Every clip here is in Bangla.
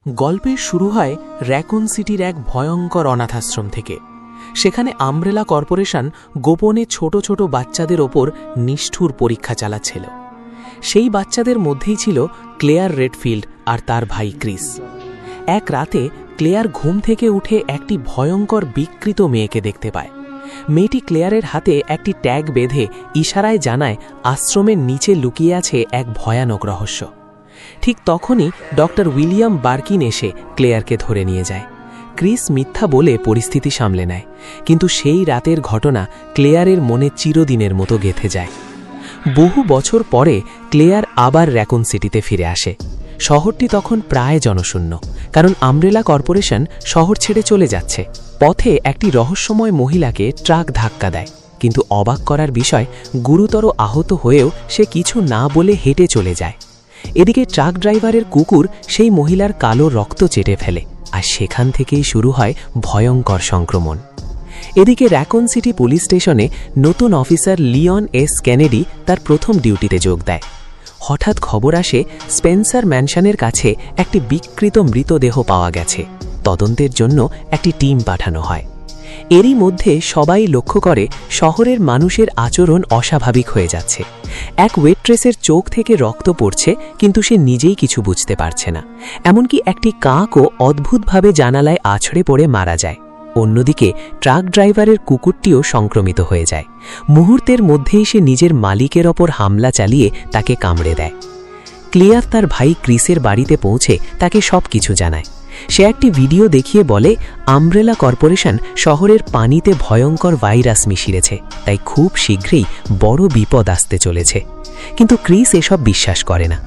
গল্পের শুরু হয় র্যাকুন সিটির এক ভয়ঙ্কর অনাথাশ্রম থেকে। সেখানে আমব্রেলা কর্পোরেশন গোপনে ছোট ছোট বাচ্চাদের ওপর নিষ্ঠুর পরীক্ষা চালাচ্ছিল। সেই বাচ্চাদের মধ্যেই ছিল ক্লেয়ার রেডফিল্ড আর তার ভাই ক্রিস। এক রাতে ক্লেয়ার ঘুম থেকে উঠে একটি ভয়ঙ্কর বিকৃত মেয়েকে দেখতে পায়। মেয়েটি ক্লেয়ারের হাতে একটি ট্যাগ বেঁধে ইশারায় জানায় আশ্রমের নিচে লুকিয়ে আছে এক ভয়ানক রহস্য। ঠিক তখনই ডক্টর উইলিয়াম বার্কিন এসে ক্লেয়ারকে ধরে নিয়ে যায়। ক্রিস মিথ্যা বলে পরিস্থিতি সামলে নেয়, কিন্তু সেই রাতের ঘটনা ক্লেয়ারের মনে চিরদিনের মতো গেঁথে যায়। বহু বছর পরে ক্লেয়ার আবার র্যাকুন সিটিতে ফিরে আসে। শহরটি তখন প্রায় জনশূন্য, কারণ আমব্রেলা কর্পোরেশন শহর ছেড়ে চলে যাচ্ছে। পথে একটি রহস্যময় মহিলাকে ট্রাক ধাক্কা দেয়, কিন্তু অবাক করার বিষয়, গুরুতর আহত হয়েও সে কিছু না বলে হেঁটে চলে যায়। এদিকে ট্রাক ড্রাইভারের কুকুর সেই মহিলার কালো রক্ত চেটে ফেলে, আর সেখান থেকেই শুরু হয় ভয়ঙ্কর সংক্রমণ। এদিকে র্যাকুন সিটি পুলিশ স্টেশনে নতুন অফিসার লিওন এস কেনেডি তার প্রথম ডিউটিতে যোগ দেয়। হঠাৎ খবর আসে স্পেন্সার ম্যানশনের কাছে একটি বিকৃত মৃতদেহ পাওয়া গেছে। তদন্তের জন্য একটি টিম পাঠানো হয়। এরই মধ্যে সবাই লক্ষ্য করে শহরের মানুষের আচরণ অস্বাভাবিক হয়ে যাচ্ছে। এক ওয়েট্রেসের চোখ থেকে রক্ত পড়ছে, কিন্তু সে নিজেই কিছু বুঝতে পারছে না। এমনকি একটি কাকও অদ্ভুতভাবে জানালায় আছড়ে পড়ে মারা যায়। অন্যদিকে ট্রাক ড্রাইভারের কুকুরটিও সংক্রমিত হয়ে যায়। মুহূর্তের মধ্যেই সে নিজের মালিকের ওপর হামলা চালিয়ে তাকে কামড়ে দেয়। ক্লেয়ার তার ভাই ক্রিসের বাড়িতে পৌঁছে তাকে সব কিছু জানায়। সে একটি ভিডিও দেখিয়ে বলে আমব্রেলা কর্পোরেশন শহরের পানিতে ভয়ঙ্কর ভাইরাস মিশিয়েছে, তাই খুব শীঘ্রই বড় বিপদ আসতে চলেছে। কিন্তু ক্রিস এসব বিশ্বাস করে না।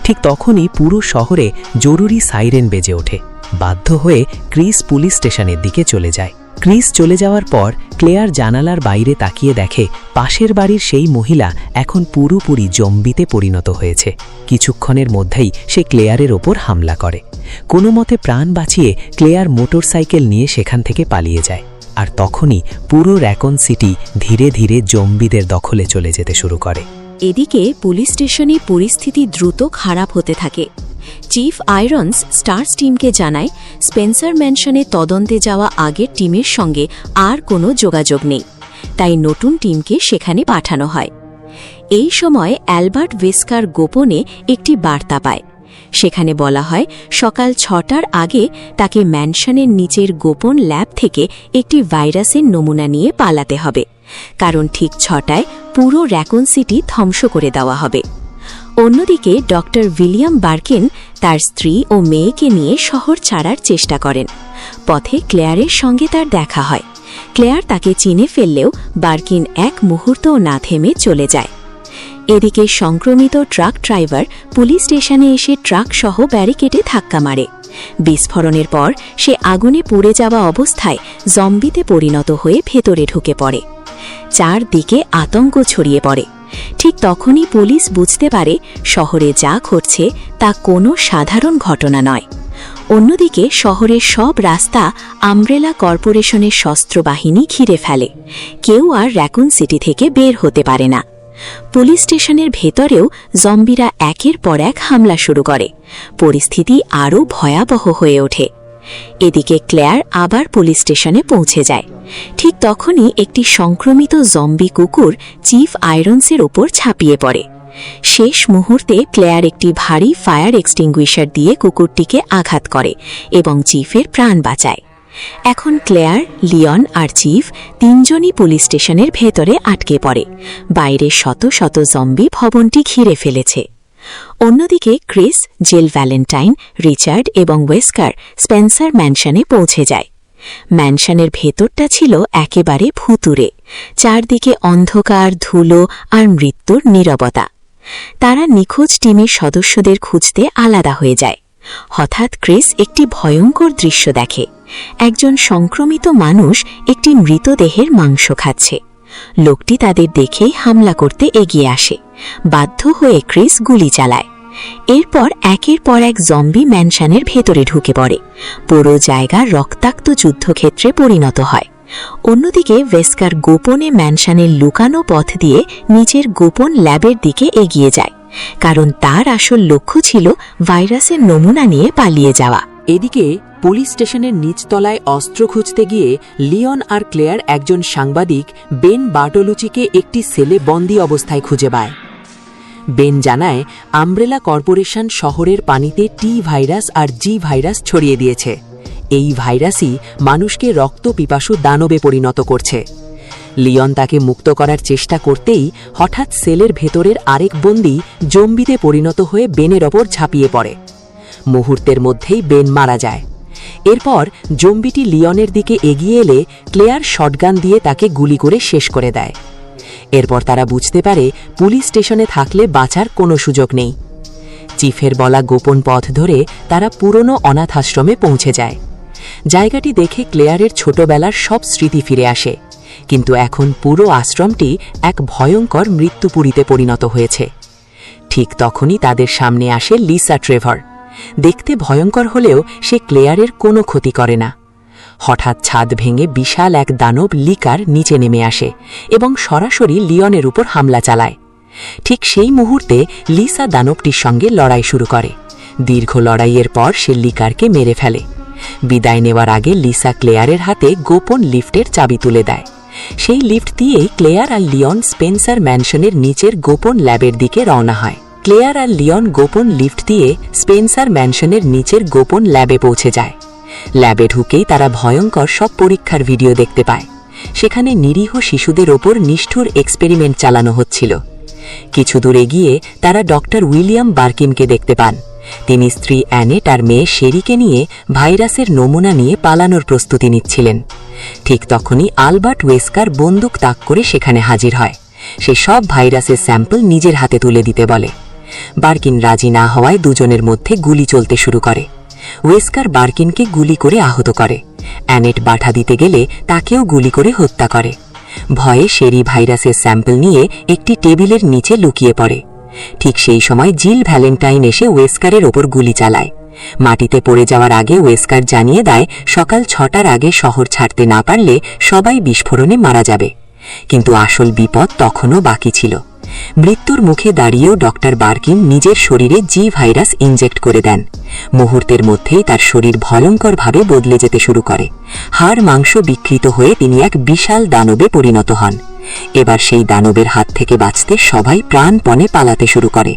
ঠিক তখনই পুরো শহরে জরুরি সাইরেন বেজে ওঠে। বাধ্য হয়ে ক্রিস পুলিশ স্টেশনের দিকে চলে যায়। ক্রিস চলে যাওয়ার পর ক্লেয়ার জানালার বাইরে তাকিয়ে দেখে পাশের বাড়ির সেই মহিলা এখন পুরোপুরি জম্বিতে পরিণত হয়েছে। কিছুক্ষণের মধ্যেই সে ক্লেয়ারের ওপর হামলা করে। কোনো মতে প্রাণ বাঁচিয়ে ক্লেয়ার মোটরসাইকেল নিয়ে সেখান থেকে পালিয়ে যায়। আর তখনই পুরো র্যাকুন সিটি ধীরে ধীরে জম্বিদের দখলে চলে যেতে শুরু করে। এদিকে পুলিশ স্টেশনে পরিস্থিতি দ্রুত খারাপ হতে থাকে। চিফ আয়রনস স্টার্স টিমকে জানায় স্পেন্সার ম্যানশনে তদন্তে যাওয়া আগের টিমের সঙ্গে আর কোনো যোগাযোগ নেই, তাই নতুন টিমকে সেখানে পাঠানো হয়। এই সময় অ্যালবার্ট ভেস্কার গোপনে একটি বার্তা পায়। সেখানে বলা হয় সকাল 6টার আগে তাকে ম্যানশনের নিচের গোপন ল্যাব থেকে একটি ভাইরাসের নমুনা নিয়ে পালাতে হবে, কারণ ঠিক 6টায় পুরো র্যাকুন সিটি ধ্বংস করে দেওয়া হবে। অন্যদিকে ডক্টর উইলিয়াম বার্কিন তার স্ত্রী ও মেয়েকে নিয়ে শহর ছাড়ার চেষ্টা করেন। পথে ক্লেয়ারের সঙ্গে তার দেখা হয়। ক্লেয়ার তাকে চিনে ফেললেও বার্কিন এক মুহূর্তও না থেমে চলে যায়। এদিকে সংক্রমিত ট্রাক ড্রাইভার পুলিশ স্টেশনে এসে ট্রাক সহ ব্যারিকেডে ধাক্কা মারে। বিস্ফোরণের পর সে আগুনে পুড়ে যাওয়া অবস্থায় জম্বিতে পরিণত হয়ে ভেতরে ঢুকে পড়ে। চারদিকে আতঙ্ক ছড়িয়ে পড়ে। ঠিক তখনই পুলিশ বুঝতে পারে শহরে যা ঘটছে তা কোনো সাধারণ ঘটনা নয়। অন্যদিকে শহরের সব রাস্তা আমব্রেলা কর্পোরেশনের সশস্ত্র বাহিনী ঘিরে ফেলে। কেউ আর র্যাকুন সিটি থেকে বের হতে পারে না। পুলিশ স্টেশনের ভেতরেও জম্বিরা একের পর এক হামলা শুরু করে। পরিস্থিতি আরও ভয়াবহ হয়ে ওঠে। এদিকে ক্লেয়ার আবার পুলিশ স্টেশনে পৌঁছে যায়। ঠিক তখনই একটি সংক্রমিত জম্বি কুকুর চিফ আয়রনসের ওপর ঝাঁপিয়ে পড়ে। শেষ মুহূর্তে ক্লেয়ার একটি ভারী ফায়ার এক্সটিংগুইশার দিয়ে কুকুরটিকে আঘাত করে এবং চিফের প্রাণ বাঁচায়। এখন ক্লেয়ার, লিওন আর চিফ তিনজনই পুলিশ স্টেশনের ভেতরে আটকে পড়ে। বাইরে শত শত জম্বি ভবনটি ঘিরে ফেলেছে। অন্যদিকে ক্রিস, জেল ভ্যালেন্টাইন, রিচার্ড এবং ওয়েস্কার স্পেন্সার ম্যানশনে পৌঁছে যায়। ম্যানশনের ভেতরটা ছিল একেবারে ভুতুড়ে। চারদিকে অন্ধকার, ধুলো আর মৃত্যুর নীরবতা। তারা নিখোঁজ টিমের সদস্যদের খুঁজতে আলাদা হয়ে যায়। হঠাৎ ক্রিস একটি ভয়ঙ্কর দৃশ্য দেখে। একজন সংক্রমিত মানুষ একটি মৃতদেহের মাংস খাচ্ছে। লোকটি তাদের দেখেই হামলা করতে এগিয়ে আসে। বাধ্য হয়ে ক্রিস গুলি চালায়। এরপর একের পর এক জম্বি ম্যানশনের ভেতরে ঢুকে পড়ে। পুরো জায়গা রক্তাক্ত যুদ্ধক্ষেত্রে পরিণত হয়। অন্যদিকে ভেস্কার গোপনে ম্যানশনের লুকানো পথ দিয়ে নিজের গোপন ল্যাবের দিকে এগিয়ে যায়, কারণ তার আসল লক্ষ্য ছিল ভাইরাসের নমুনা নিয়ে পালিয়ে যাওয়া। এদিকে পুলিশ স্টেশনের নিচতলায় অস্ত্র খুঁজতে গিয়ে লিওন আর ক্লেয়ার একজন সাংবাদিক বেন বার্টোলুচিকে একটি সেলে বন্দি অবস্থায় খুঁজে পায়। বেন জানায় আমব্রেলা কর্পোরেশন শহরের পানিতে টি ভাইরাস আর জি ভাইরাস ছড়িয়ে দিয়েছে। এই ভাইরাসই মানুষকে রক্তপিপাসু দানবে পরিণত করছে। লিওন তাকে মুক্ত করার চেষ্টা করতেই হঠাৎ সেলের ভেতরের আরেক বন্দী জম্বিতে পরিণত হয়ে বেনের ওপর ঝাঁপিয়ে পড়ে। মুহূর্তের মধ্যেই বেন মারা যায়। এরপর জম্বিটি লিওনের দিকে এগিয়ে এলে ক্লেয়ার শটগান দিয়ে তাকে গুলি করে শেষ করে দেয়। এরপর তারা বুঝতে পারে পুলিশ স্টেশনে থাকলে বাঁচার কোনো সুযোগ নেই। চিফের বলা গোপন পথ ধরে তারা পুরনো অনাথ আশ্রমে পৌঁছে যায়। জায়গাটি দেখে ক্লেয়ারের ছোটবেলার সব স্মৃতি ফিরে আসে, কিন্তু এখন পুরো আশ্রমটি এক ভয়ঙ্কর মৃত্যুপুরীতে পরিণত হয়েছে। ঠিক তখনই তাদের সামনে আসে লিসা ট্রেভর। দেখতে ভয়ঙ্কর হলেও সে ক্লেয়ারের কোনো ক্ষতি করে না। হঠাৎ ছাদ ভেঙে বিশাল এক দানব লিকার নিচে নেমে আসে এবং সরাসরি লিওনের উপর হামলা চালায়। ঠিক সেই মুহূর্তে লিসা দানবটির সঙ্গে লড়াই শুরু করে। দীর্ঘ লড়াইয়ের পর সে লিকারকে মেরে ফেলে। বিদায় নেওয়ার আগে লিসা ক্লেয়ারের হাতে গোপন লিফটের চাবি তুলে দেয়। সেই লিফট দিয়েই ক্লেয়ার আর লিওন স্পেন্সার ম্যানশনের নিচের গোপন ল্যাবের দিকে রওনা হয়। ক্লেয়ার আর লিওন গোপন লিফট দিয়ে স্পেন্সার ম্যানশনের নিচের গোপন ল্যাবে পৌঁছে যায়। ল্যাবে ঢুকেই তারা ভয়ঙ্কর সব পরীক্ষার ভিডিও দেখতে পায়। সেখানে নিরীহ শিশুদের ওপর নিষ্ঠুর এক্সপেরিমেন্ট চালানো হচ্ছিল। কিছু দূর এগিয়ে তারা ডক্টর উইলিয়াম বার্কিনকে দেখতে পান। তিনি স্ত্রী অ্যানেট আর মেয়ে শেরিকে নিয়ে ভাইরাসের নমুনা নিয়ে পালানোর প্রস্তুতি নিচ্ছিলেন। ঠিক তখনই আলবার্ট ওয়েস্কার বন্দুক তাক করে সেখানে হাজির হয়। সে সব ভাইরাসের স্যাম্পল নিজের হাতে তুলে দিতে বলে। বার্কিন রাজি না হওয়ায় দুজনের মধ্যে গুলি চলতে শুরু করে। ওয়েস্কার বার্কিনকে গুলি করে আহত করে। অ্যানেট বাধা দিতে গেলে তাকেও গুলি করে হত্যা করে। ভয়ে শেরি ভাইরাসের স্যাম্পল নিয়ে একটি টেবিলের নিচে লুকিয়ে পড়ে। ঠিক সেই সময় জিল ভ্যালেন্টাইন এসে ওয়েস্কারের ওপর গুলি চালায়। মাটিতে পড়ে যাওয়ার আগে ওয়েস্কার জানিয়ে দেয় সকাল 6টার আগে শহর ছাড়তে না পারলে সবাই বিস্ফোরণে মারা যাবে। কিন্তু আসল বিপদ তখনও বাকি ছিল। মৃত্যুর মুখে দাঁড়িয়েও ডক্টর বার্কিন নিজের শরীরে জি ভাইরাস ইনজেক্ট করে দেন। মুহূর্তের মধ্যেই তার শরীর ভয়ঙ্করভাবে বদলে যেতে শুরু করে। হাড় মাংস বিকৃত হয়ে তিনি এক বিশাল দানবে পরিণত হন। এবার সেই দানবের হাত থেকে বাঁচতে সবাই প্রাণপণে পালাতে শুরু করে।